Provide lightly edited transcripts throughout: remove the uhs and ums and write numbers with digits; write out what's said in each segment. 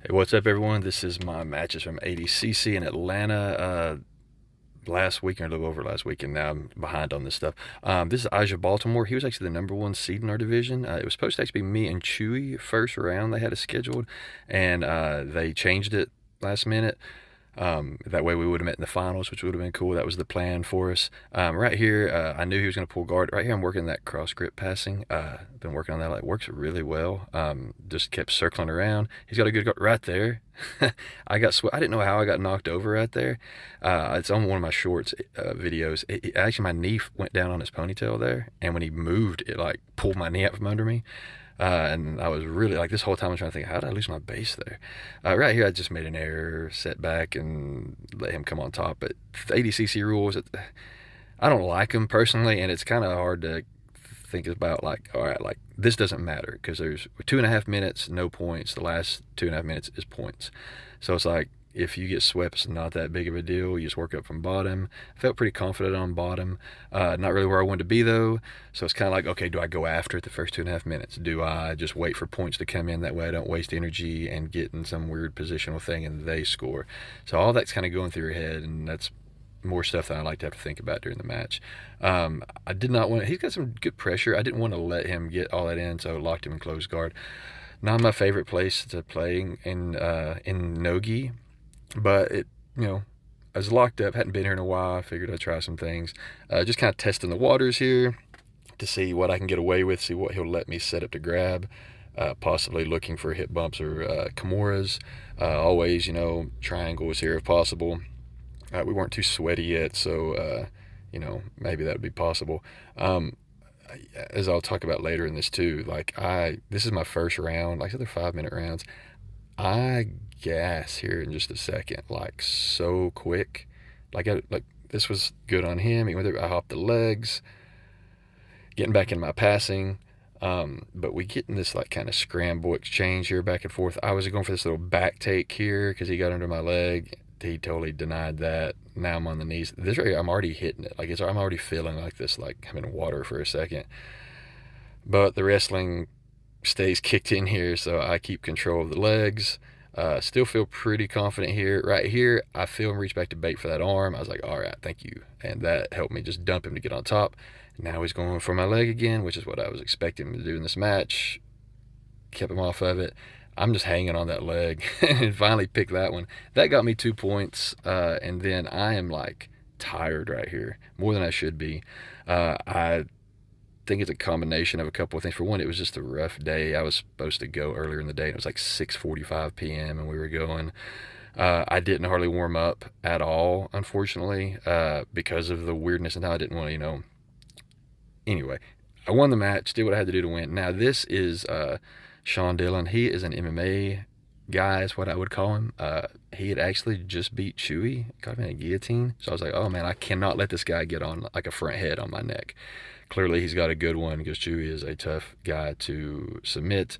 Hey, what's up, everyone? This is my matches from ADCC in Atlanta last week, or a little over last week, and now I'm behind on this stuff. This is Aja Baltimore. He was actually the #1 seed in our division. It was supposed to actually be me and Chewy first round. They had it scheduled, and they changed it last minute. That way we would have met in the finals, which would have been cool. That was the plan for us. Right here, I knew he was going to pull guard. Right here, I'm working that cross grip passing. Been working on that. It works really well. Just kept circling around. He's got a good guard right there. I didn't know how I got knocked over right there. It's on one of my shorts videos. Actually, my knee went down on his ponytail there, and when he moved, it like pulled my knee out from under me. And I was really like this whole time I was trying to think, how did I lose my base there? Right here, I just made an error, set back, and let him come on top. But the ADCC rules, I don't like them personally, and it's kind of hard to think about like, all right, like this doesn't matter because there's 2.5 minutes, no points. The last 2.5 minutes is points. So it's like, if you get swept, it's not that big of a deal. You just work up from bottom. I felt pretty confident on bottom. Not really where I wanted to be, though. So it's kind of like, okay, do I go after it the first 2.5 minutes? Do I just wait for points to come in? That way I don't waste energy and get in some weird positional thing and they score. So all that's kind of going through your head, and that's more stuff that I like to have to think about during the match. I did not want to, he's got some good pressure. I didn't want to let him get all that in, so I locked him in closed guard. Not my favorite place to play in no-gi. But I was locked up, hadn't been here in a while. I figured I'd try some things. Just kind of testing the waters here to see what I can get away with, see what he'll let me set up to grab. Possibly looking for hip bumps or Kimuras. Always, triangles here if possible. We weren't too sweaty yet, so, maybe that would be possible. As I'll talk about later in this too, this is my first round, like the other 5-minute rounds. I gas here in just a second, like so quick. Like this was good on him. He went there, I hopped the legs, getting back in my passing. But we get in this like kind of scramble exchange here back and forth. I was going for this little back take here because he got under my leg. He totally denied that. Now I'm on the knees. This right here, I'm already hitting it. I'm already feeling like this, like I'm in water for a second. But the wrestling stays kicked in here, so I keep control of the legs. Still feel pretty confident here. Right here, I feel him reach back to bait for that arm. I was like, all right, thank you. And that helped me just dump him to get on top. Now he's going for my leg again, which is what I was expecting him to do in this match. Kept him off of it. I'm just hanging on that leg and finally picked that one. That got me 2 points. And then I am like tired right here, more than I should be. I think it's a combination of a couple of things. For one, it was just a rough day. I was supposed to go earlier in the day, and it was like 6:45 p.m. and we were going. I didn't hardly warm up at all, unfortunately, because of the weirdness and how I didn't want to, Anyway, I won the match, did what I had to do to win. Now, this is Sean Dillon. He is an MMA guy, is what I would call him. He had actually just beat Chewy, got him in a guillotine. So I was like, oh man, I cannot let this guy get on like a front head on my neck. Clearly he's got a good one because Chewy is a tough guy to submit.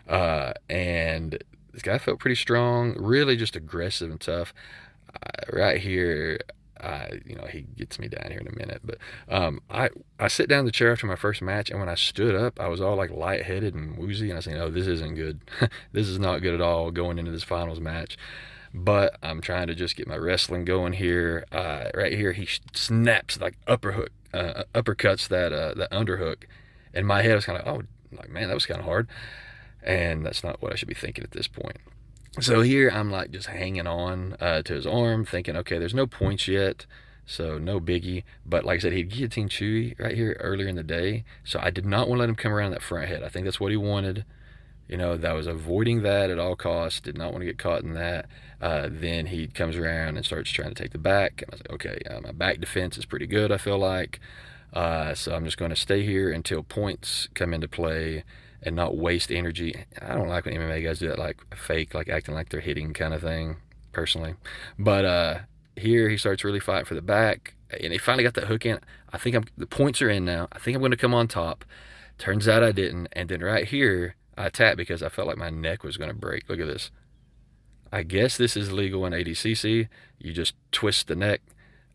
And this guy felt pretty strong, really just aggressive and tough. Right here, he gets me down here in a minute. But I sit down in the chair after my first match, and when I stood up, I was all like lightheaded and woozy, and I was saying, oh, this isn't good. This is not good at all going into this finals match. But I'm trying to just get my wrestling going here. Right here, he snaps like uppercuts that underhook, and my head was kind of, oh, like, man, that was kind of hard. And that's not what I should be thinking at this point. So here I'm like just hanging on to his arm, thinking, okay, there's no points yet, so no biggie. But like I said, he guillotined Chewy right here earlier in the day, so I did not want to let him come around that front head. I think that's what he wanted. That was avoiding that at all costs. Did not want to get caught in that. Then he comes around and starts trying to take the back. And I was like, okay, my back defense is pretty good, I feel like. So I'm just going to stay here until points come into play and not waste energy. I don't like when MMA guys do that, like fake, like acting like they're hitting kind of thing, personally. But here he starts really fighting for the back, and he finally got that hook in. I think the points are in now. I think I'm going to come on top. Turns out I didn't. And then right here, I tapped because I felt like my neck was going to break. Look at this. I guess this is legal in ADCC. You just twist the neck.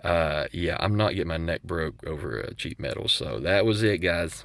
Yeah, I'm not getting my neck broke over a cheap metal. So that was it, guys.